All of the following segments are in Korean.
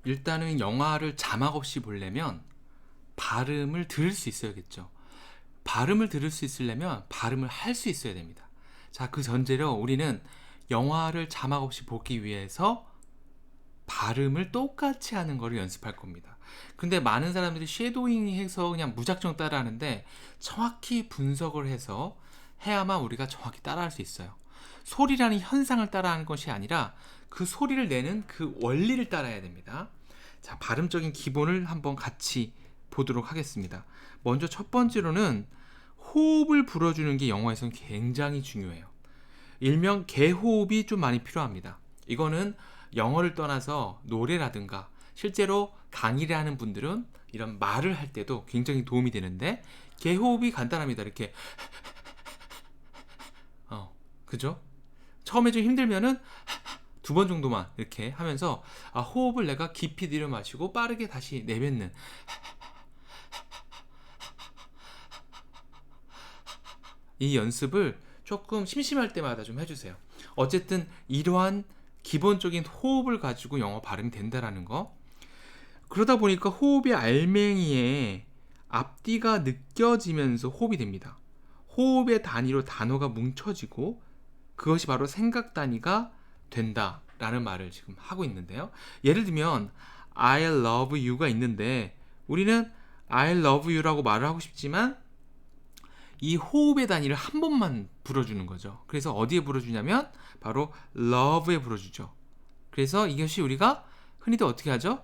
일단은 영화를 자막 없이 보려면 발음을 들을 수 있어야겠죠. 발음을 들을 수 있으려면 발음을 할 수 있어야 됩니다. 자, 그 전제로 우리는 영화를 자막 없이 보기 위해서 발음을 똑같이 하는 거를 연습할 겁니다. 근데 많은 사람들이 쉐도잉 해서 그냥 무작정 따라하는데 정확히 분석을 해서 해야만 우리가 정확히 따라할 수 있어요. 소리라는 현상을 따라하는 것이 아니라 그 소리를 내는 그 원리를 따라야 됩니다. 자, 발음적인 기본을 한번 같이 보도록 하겠습니다. 먼저 첫 번째로는 호흡을 불어주는 게 영어에서는 굉장히 중요해요. 일명 개호흡이 좀 많이 필요합니다. 이거는 영어를 떠나서 노래라든가 실제로 강의를 하는 분들은 이런 말을 할 때도 굉장히 도움이 되는데, 개호흡이 간단합니다. 이렇게 그죠? 처음에 좀 힘들면은 2번 정도만 이렇게 하면서 호흡을 내가 깊이 들여 마시고 빠르게 다시 내뱉는, 이 연습을 조금 심심할 때마다 좀 해주세요. 어쨌든 이러한 기본적인 호흡을 가지고 영어 발음이 된다라는 거. 그러다 보니까 호흡의 알맹이에 앞뒤가 느껴지면서 호흡이 됩니다. 호흡의 단위로 단어가 뭉쳐지고 그것이 바로 생각 단위가 된다라는 말을 지금 하고 있는데요. 예를 들면 I love you가 있는데 우리는 I love you라고 말을 하고 싶지만 이 호흡의 단위를 한 번만 불어주는 거죠. 그래서 어디에 불어주냐면 바로 love에 불어주죠. 그래서 이것이 우리가 흔히도 어떻게 하죠?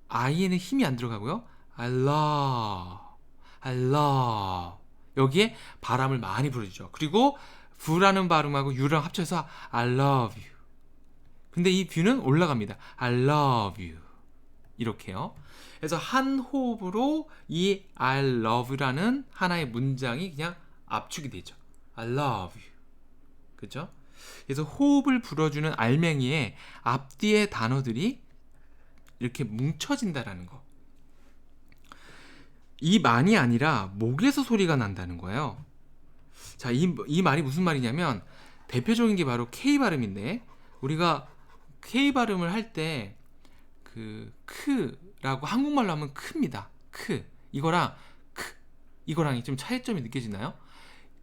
I에는 힘이 안 들어가고요. I love, I love. 여기에 바람을 많이 불어주죠. 그리고 V라는 발음하고 U랑 합쳐서 I love you. 근데 이 V는 올라갑니다. I love you. 이렇게요. 그래서 한 호흡으로 이 I love라는 하나의 문장이 그냥 압축이 되죠. I love you. 그죠? 그래서 호흡을 불어주는 알맹이에 앞뒤의 단어들이 이렇게 뭉쳐진다라는 거. 이만이 아니라 목에서 소리가 난다는 거예요. 자, 이 말이 무슨 말이냐면 대표적인 게 바로 K 발음인데, 우리가 K 발음을 할 때 그 크라고 한국말로 하면 크입니다. 크. 이거랑 이거랑 좀 차이점이 느껴지나요?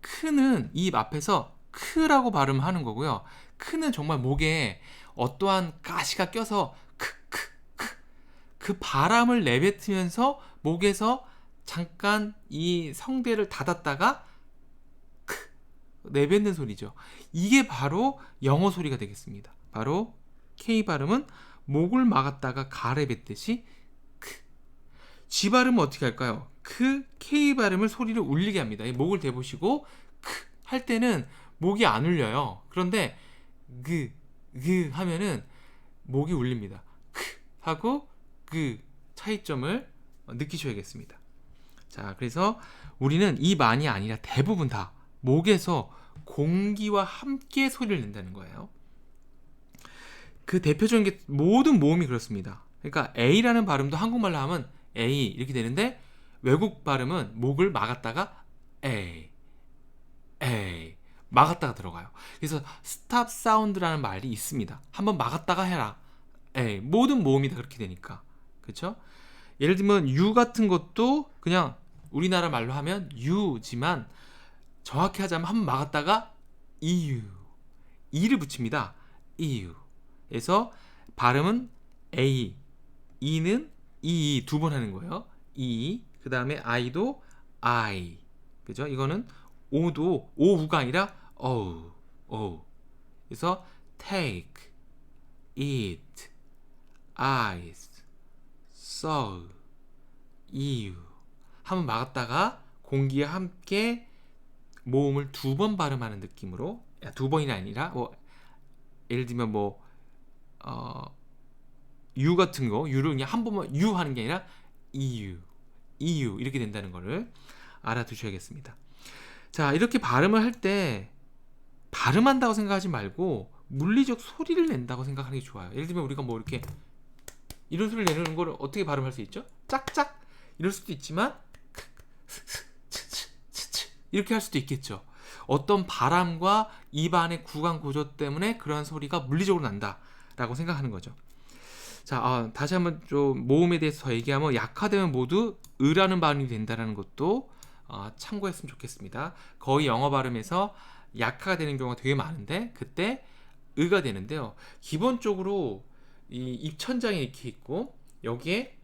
크는 입 앞에서 크라고 발음하는 거고요. 크는 정말 목에 어떠한 가시가 껴서 그 바람을 내뱉으면서 목에서 잠깐 이 성대를 닫았다가 내뱉는 소리죠. 이게 바로 영어 소리가 되겠습니다. 바로 K 발음은 목을 막았다가 가래 뱉듯이 G 발음은 어떻게 할까요? K 발음을 소리를 울리게 합니다. 목을 대보시고 할 때는 목이 안 울려요. 그런데 하면은 목이 울립니다. 하고 차이점을 느끼셔야겠습니다. 자, 그래서 우리는 이만이 아니라 대부분 다 목에서 공기와 함께 소리를 낸다는 거예요. 그 대표적인 게 모든 모음이 그렇습니다. 그러니까 A라는 발음도 한국말로 하면 A 이렇게 되는데 외국 발음은 목을 막았다가 A 막았다가 들어가요. 그래서 스탑 사운드라는 말이 있습니다. 한번 막았다가 해라. 모든 모음이 다 그렇게 되니까. 그렇죠? 예를 들면 U 같은 것도 그냥 우리나라 말로 하면 U지만 정확히 하자면 한번 막았다가 EU E를 붙입니다. EU. 그래서 발음은 A, E는 E 2번 하는 거예요. E, 그 다음에 I도 I. 그죠? 이거는 O도 O우가 아니라 O. 그래서 take, eat, eyes, saw, ew. 한번 막았다가 공기와 함께 모음을 2번 발음하는 느낌으로, 2번이 아니라 예를 들면 U 같은 거, U를 그냥 한 번만 U 하는 게 아니라 EU 이렇게 된다는 거를 알아두셔야겠습니다. 자, 이렇게 발음을 할 때 발음한다고 생각하지 말고 물리적 소리를 낸다고 생각하는 게 좋아요. 예를 들면 우리가 이렇게 이런 소리를 내는 걸 어떻게 발음할 수 있죠? 짝짝 이럴 수도 있지만 이렇게 할 수도 있겠죠. 어떤 바람과 입안의 구강 구조 때문에 그러한 소리가 물리적으로 난다라고 생각하는 거죠. 자, 다시 한번 좀 모음에 대해서 더 얘기하면 약화되면 모두 으라는 발음이 된다는 것도 참고했으면 좋겠습니다. 거의 영어 발음에서 약화가 되는 경우가 되게 많은데 그때 으가 되는데요. 기본적으로 이 입천장이 이렇게 있고 여기에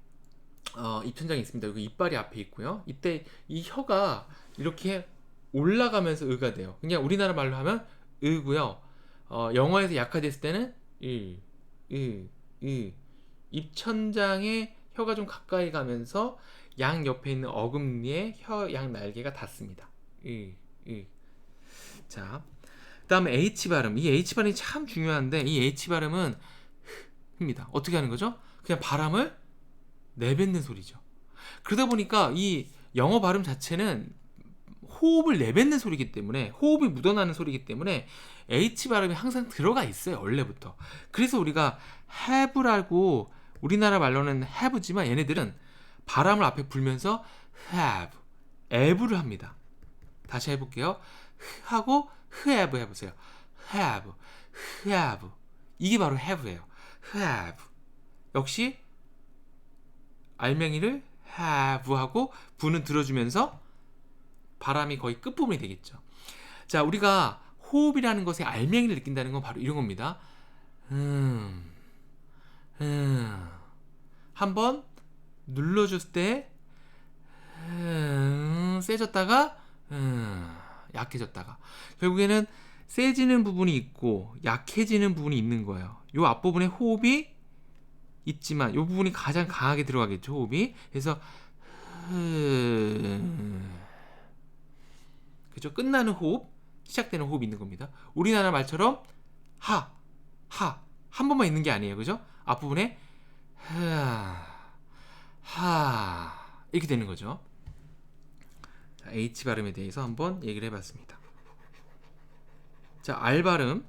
입천장이 있습니다. 여기 이빨이 앞에 있고요. 이때 이 혀가 이렇게 올라가면서 으가 돼요. 그냥 우리나라 말로 하면 으고요. 영어에서 약화됐을 때는 으. 입천장에 혀가 좀 가까이 가면서 양 옆에 있는 어금니에 혀 양 날개가 닿습니다. 자, 그다음에 H 발음. 이 H 발음이 참 중요한데 이 H 발음은 입니다. 어떻게 하는 거죠? 그냥 바람을 내뱉는 소리죠. 그러다 보니까 이 영어 발음 자체는 호흡을 내뱉는 소리이기 때문에 호흡이 묻어나는 소리이기 때문에 H 발음이 항상 들어가 있어요. 원래부터. 그래서 우리가 have라고 우리나라 말로는 have지만 얘네들은 바람을 앞에 불면서 have, have를 합니다. 다시 해볼게요. 하고 have 해보세요. have. 이게 바로 have예요. have. 역시 알맹이를 have 하고 부는 들어주면서 바람이 거의 끝부분이 되겠죠. 자, 우리가 호흡이라는 것에 알맹이를 느낀다는 건 바로 이런 겁니다. 한번 눌러줬을 때 세졌다가 약해졌다가 결국에는 세지는 부분이 있고 약해지는 부분이 있는 거예요. 요 앞부분에 호흡이 있지만 요 부분이 가장 강하게 들어가겠죠. 호흡이. 그래서 그죠? 끝나는 호흡, 시작되는 호흡이 있는 겁니다. 우리나라 말처럼 한 번만 있는 게 아니에요. 그죠? 앞부분에 이렇게 되는 거죠. 자, H 발음에 대해서 한번 얘기를 해봤습니다. 자, R 발음은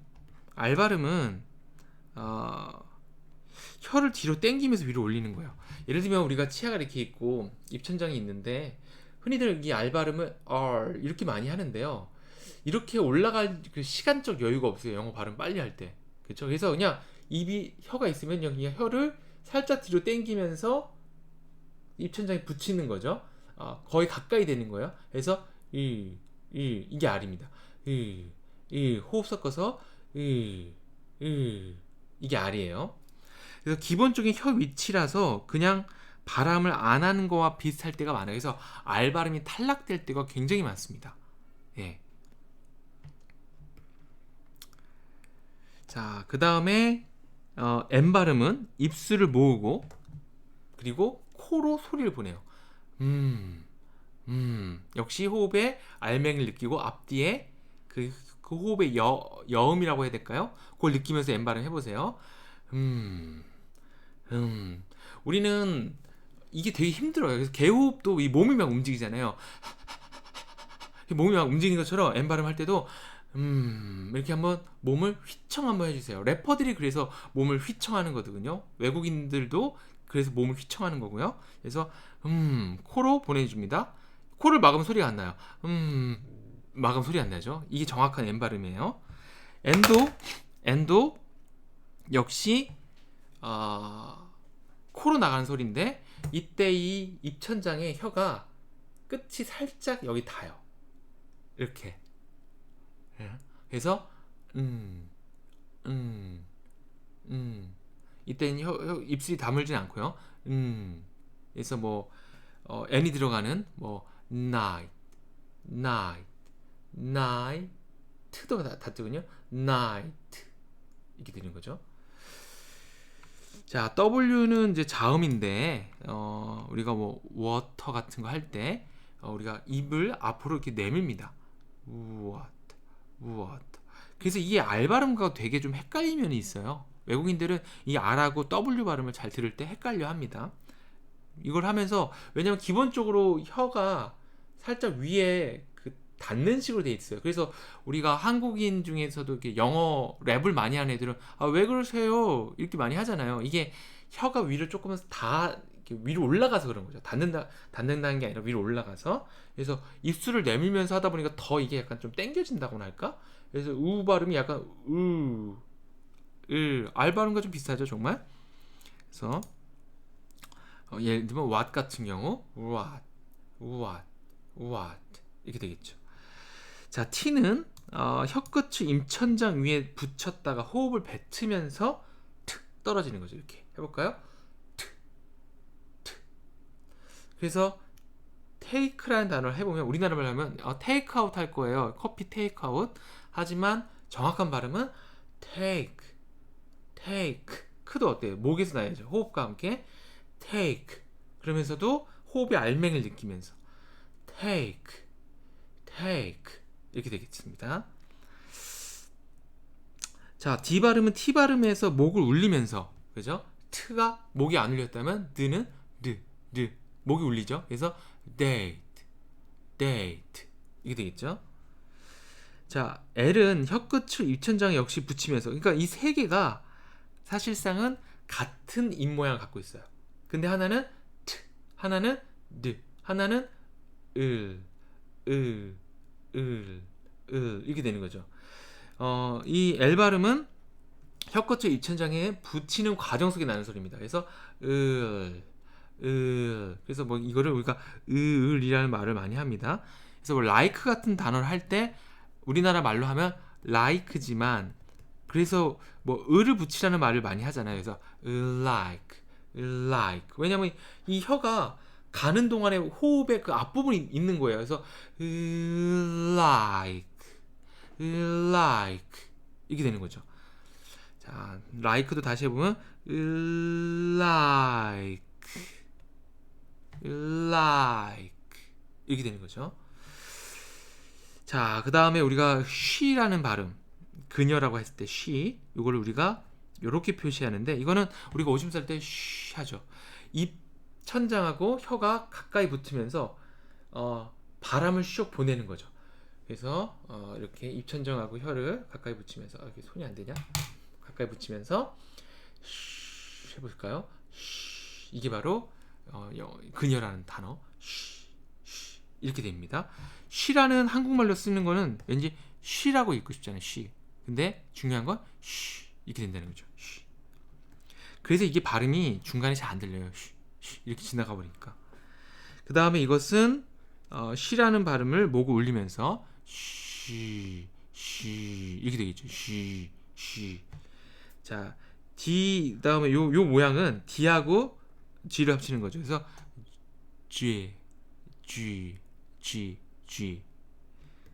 혀를 뒤로 당기면서 위로 올리는 거예요. 예를 들면 우리가 치아가 이렇게 있고 입천장이 있는데 흔히들 이 R 발음을 R 이렇게 많이 하는데요. 이렇게 올라갈 그 시간적 여유가 없어요. 영어 발음 빨리 할 때. 그렇죠? 그래서 그냥 혀가 있으면 그냥 혀를 살짝 뒤로 당기면서 입천장에 붙이는 거죠. 거의 가까이 되는 거예요. 그래서 이게 R입니다. 호흡 섞어서 이게 R이에요. 그래서 기본적인 혀 위치라서 그냥 발음을 안 하는 거와 비슷할 때가 많아요. 그래서 R 발음이 탈락될 때가 굉장히 많습니다. 예. 자, 그 다음에 M 발음은 입술을 모으고 그리고 코로 소리를 보내요. 역시 호흡에 알맹이를 느끼고 앞뒤에 그 호흡의 여음이라고 해야 될까요? 그걸 느끼면서 M 발음 해보세요. 우리는 이게 되게 힘들어요. 그래서 개호흡도 이 몸이 막 움직이잖아요. 몸이 막 움직이는 것처럼 M 발음 할 때도 이렇게 한번 몸을 휘청 한번 해주세요. 래퍼들이 그래서 몸을 휘청하는 거거든요. 외국인들도 그래서 몸을 휘청하는 거고요. 그래서 코로 보내줍니다. 코를 막으면 소리가 안 나요. 막으면 소리 안 나죠. 이게 정확한 M 발음이에요. 엔도 역시 코로 나가는 소리인데 이때 이 입천장의 혀가 끝이 살짝 여기 닿아요. 이렇게. 그래서 이때는 입술이 다물진 않고요. 그래서 뭐 n이 들어가는 뭐 night t도 닿거든요. night 이렇게 되는 거죠. 자, W는 이제 자음인데 우리가 뭐 water 같은 거 할 때 우리가 입을 앞으로 이렇게 내밉니다. water. 그래서 이 R 발음과 되게 좀 헷갈리는 면이 있어요. 외국인들은 이 R하고 W 발음을 잘 들을 때 헷갈려 합니다. 이걸 하면서 왜냐면 기본적으로 혀가 살짝 위에 닿는 식으로 돼 있어요. 그래서 우리가 한국인 중에서도 이렇게 영어 랩을 많이 하는 애들은 왜 그러세요? 이렇게 많이 하잖아요. 이게 혀가 위로 조금 다 위로 올라가서 그런 거죠. 닿는다는 게 아니라 위로 올라가서. 그래서 입술을 내밀면서 하다 보니까 더 이게 약간 좀 당겨진다고나 할까? 그래서 발음이 약간 R 발음과 좀 비슷하죠, 정말. 그래서 예를 들면 what 같은 경우 what 이렇게 되겠죠. 자, t는 혀끝을 임천장 위에 붙였다가 호흡을 뱉으면서 트 떨어지는 거죠. 이렇게 해볼까요? 트. 그래서 take라는 단어를 해보면 우리나라 말로 하면 take out 할 거예요. 커피 take out. 하지만 정확한 발음은 take. 크도 어때요? 목에서 나야죠. 호흡과 함께 take. 그러면서도 호흡의 알맹이를 느끼면서 take 이렇게 되겠습니다. 자, D 발음은 T 발음에서 목을 울리면서, 그죠? 트가 목이 안 울렸다면 드는 드 목이 울리죠. 그래서 date 이게 되겠죠. 자, L은 혀끝을 입천장에 역시 붙이면서, 그러니까 이 세 개가 사실상은 같은 입 모양을 갖고 있어요. 근데 하나는 트, 하나는 드, 하나는 이렇게 되는 거죠. 이 L 발음은 혀끝을 입천장에 붙이는 과정 속에 나는 소리입니다. 그래서 그래서 뭐 이거를 우리가 이라는 말을 많이 합니다. 그래서 뭐 like 같은 단어를 할 때 우리나라 말로 하면 like지만, 그래서 뭐 을을 붙이라는 말을 많이 하잖아요. 그래서 like 왜냐면 이 혀가 가는 동안에 호흡의 그 앞부분이 있는 거예요. 그래서 like 이게 되는 거죠. 자, like도 다시 해보면 like 이렇게 되는 거죠. 자, 그 다음에 우리가 she라는 발음, 그녀라고 했을 때 she, 이거를 우리가 이렇게 표시하는데, 이거는 우리가 오줌 쌀 때 쉬 하죠. 입 천장하고 혀가 가까이 붙으면서 바람을 슉 보내는 거죠. 그래서 이렇게 입 천장하고 혀를 가까이 붙이면서, 이렇게 손이 안 되냐? 가까이 붙이면서 쉬 해볼까요? 쉬, 이게 바로 그녀라는 단어 쉬 이렇게 됩니다. 쉬라는 한국말로 쓰는 거는 왠지 쉬라고 읽고 싶잖아요. 쉬. 근데 중요한 건 쉬 이렇게 된다는 거죠. 쉬. 그래서 이게 발음이 중간에 잘 안 들려요. 쉬 이렇게 지나가 버리니까. 그 다음에 이것은 쉬라는 발음을 목을 울리면서 쉬 이렇게 되겠죠. 쉬. 자, D 다음에 요 모양은 D하고 G를 합치는 거죠. 그래서 G.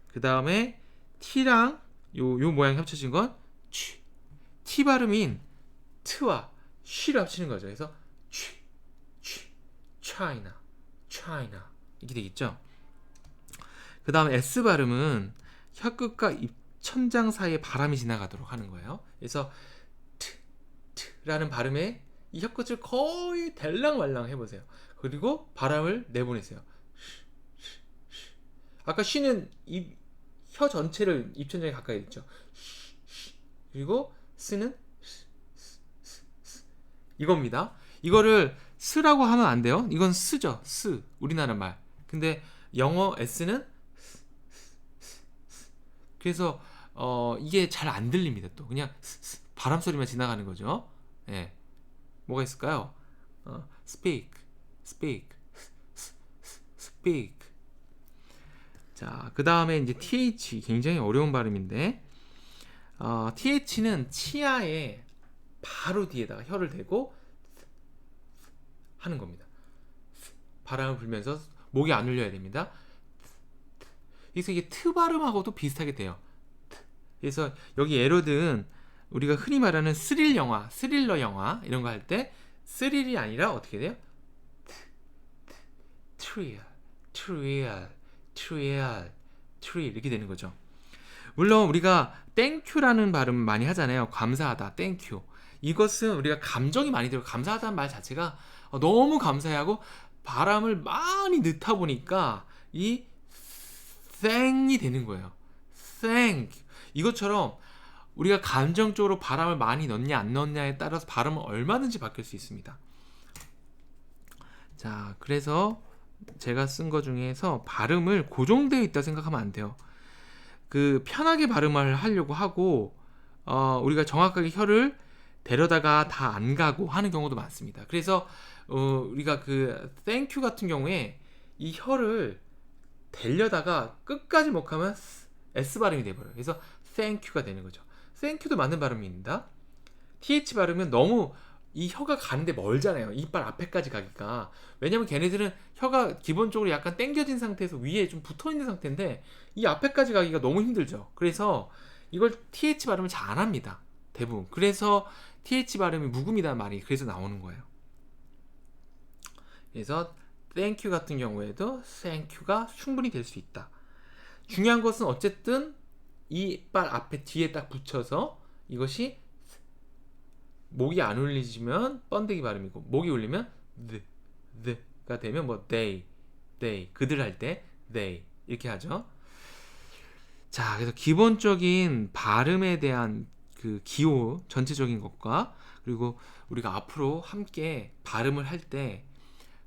그 다음에 T랑 요 모양 합쳐진 건 G. T 발음인 T와 쉬를 합치는 거죠. 그래서 China 이렇게 되겠죠. 그 다음에 S 발음은 혀끝과 입천장 사이에 바람이 지나가도록 하는 거예요. 그래서 트라는 발음에 이 혀끝을 거의 될랑말랑 해보세요. 그리고 바람을 내보내세요. 아까 쉬는 혀 전체를 입천장에 가까이 있죠. 그리고 쓰는 이겁니다. 이거를 스라고 하면 안 돼요. 이건 스죠. 스. 우리나라 말. 근데 영어 S는 그래서 이게 잘 안 들립니다. 또 그냥 바람 소리만 지나가는 거죠. 예. 뭐가 있을까요? speak. 자, 그 다음에 이제 th 굉장히 어려운 발음인데, th는 치아에 바로 뒤에다가 혀를 대고 하는 겁니다. 바람을 불면서 목이 안 울려야 됩니다. 그래서 이게 트 발음하고도 비슷하게 돼요. 그래서 여기 에러든 우리가 흔히 말하는 스릴러 영화 이런 거 할 때 스릴이 아니라 어떻게 돼요? 트리 이렇게 되는 거죠. 물론 우리가 땡큐라는 발음 많이 하잖아요. 감사하다, 땡큐. 이것은 우리가 감정이 많이 들고 감사하다는 말 자체가 너무 감사해하고 바람을 많이 넣다 보니까 이 thank이 되는 거예요. thank. 이것처럼 우리가 감정적으로 바람을 많이 넣냐 안 넣냐에 따라서 발음은 얼마든지 바뀔 수 있습니다. 자, 그래서 제가 쓴 거 중에서 발음을 고정되어 있다 생각하면 안 돼요. 그 편하게 발음을 하려고 하고 우리가 정확하게 혀를 데려다가 다 안 가고 하는 경우도 많습니다. 그래서 우리가 그 thank you 같은 경우에 이 혀를 대려다가 끝까지 못 하면 S 발음이 돼버려요. 그래서 thank you가 되는 거죠. thank you도 맞는 발음입니다. TH 발음은 너무 이 혀가 가는데 멀잖아요. 이빨 앞에까지 가기가. 왜냐면 걔네들은 혀가 기본적으로 약간 당겨진 상태에서 위에 좀 붙어있는 상태인데 이 앞에까지 가기가 너무 힘들죠. 그래서 이걸 TH 발음을 잘 안 합니다. 대부분. 그래서 TH 발음이 묵음이라는 말이 그래서 나오는 거예요. 그래서 thank you 같은 경우에도 thank you가 충분히 될 수 있다. 중요한 것은 어쨌든 이빨 앞에 뒤에 딱 붙여서 이것이 목이 안 울리지면 번데기 발음이고 목이 울리면 the가 되면 뭐 they 그들 할 때 they 이렇게 하죠. 자, 그래서 기본적인 발음에 대한 그 기호 전체적인 것과 그리고 우리가 앞으로 함께 발음을 할 때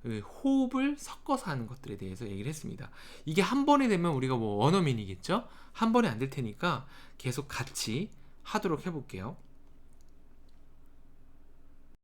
호흡을 섞어서 하는 것들에 대해서 얘기를 했습니다. 이게 한 번에 되면 우리가 뭐 원어민이겠죠? 한 번에 안 될 테니까 계속 같이 하도록 해볼게요.